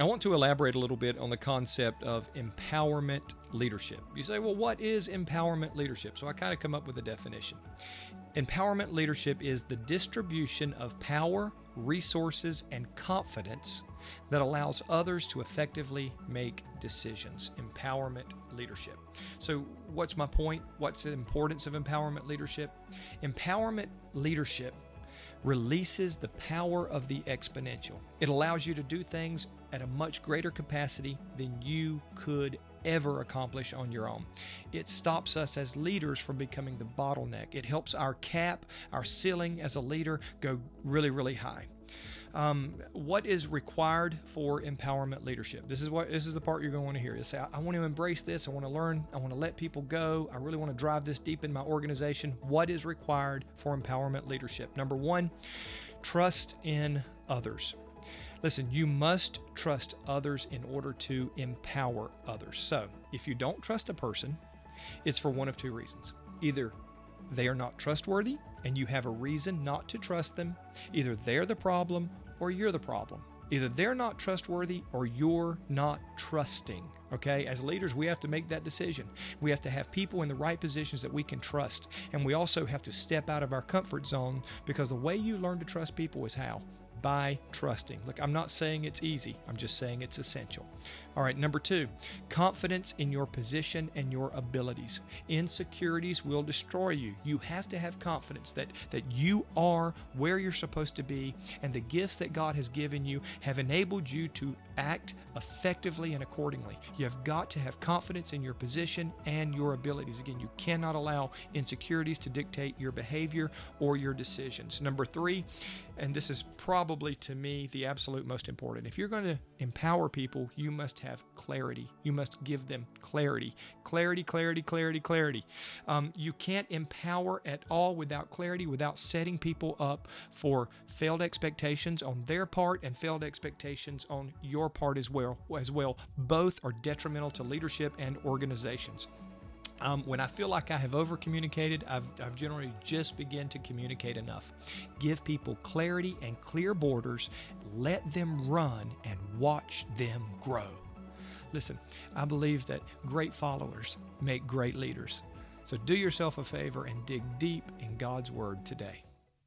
I want to elaborate a little bit on the concept of empowerment leadership. You say, well, what is empowerment leadership? So I kind of come up with a definition. Empowerment leadership is the distribution of power, resources, and confidence that allows others to effectively make decisions. Empowerment leadership. So what's my point? What's the importance of empowerment leadership? Empowerment leadership releases the power of the exponential. It allows you to do things at a much greater capacity than you could ever accomplish on your own. It stops us as leaders from becoming the bottleneck. It helps our cap, our ceiling as a leader go really, really high. What is required for empowerment leadership? This is the part you're going to want to hear. You say, I want to embrace this. I want to learn. I want to let people go. I really want to drive this deep in my organization. What is required for empowerment leadership? Number one, trust in others. Listen, you must trust others in order to empower others. So if you don't trust a person, it's for one of two reasons. Either they are not trustworthy and you have a reason not to trust them. Either they're the problem or you're the problem. Either they're not trustworthy or you're not trusting. Okay? As leaders, we have to make that decision. We have to have people in the right positions that we can trust. And we also have to step out of our comfort zone, because the way you learn to trust people is how? By trusting. Look, I'm not saying it's easy. I'm just saying it's essential. All right, number two, confidence in your position and your abilities. Insecurities will destroy you. You have to have confidence that you are where you're supposed to be, and the gifts that God has given you have enabled you to act effectively and accordingly. You have got to have confidence in your position and your abilities. Again, you cannot allow insecurities to dictate your behavior or your decisions. Number three, and this is probably to me the absolute most important. If you're going to empower people, you must have clarity. You must give them clarity. Clarity. You can't empower at all without clarity, without setting people up for failed expectations on their part and failed expectations on your part as well. Both are detrimental to leadership and organizations. When I feel like I have over-communicated, I've generally just begun to communicate enough. Give people clarity and clear borders. Let them run and watch them grow. Listen, I believe that great followers make great leaders. So do yourself a favor and dig deep in God's Word today.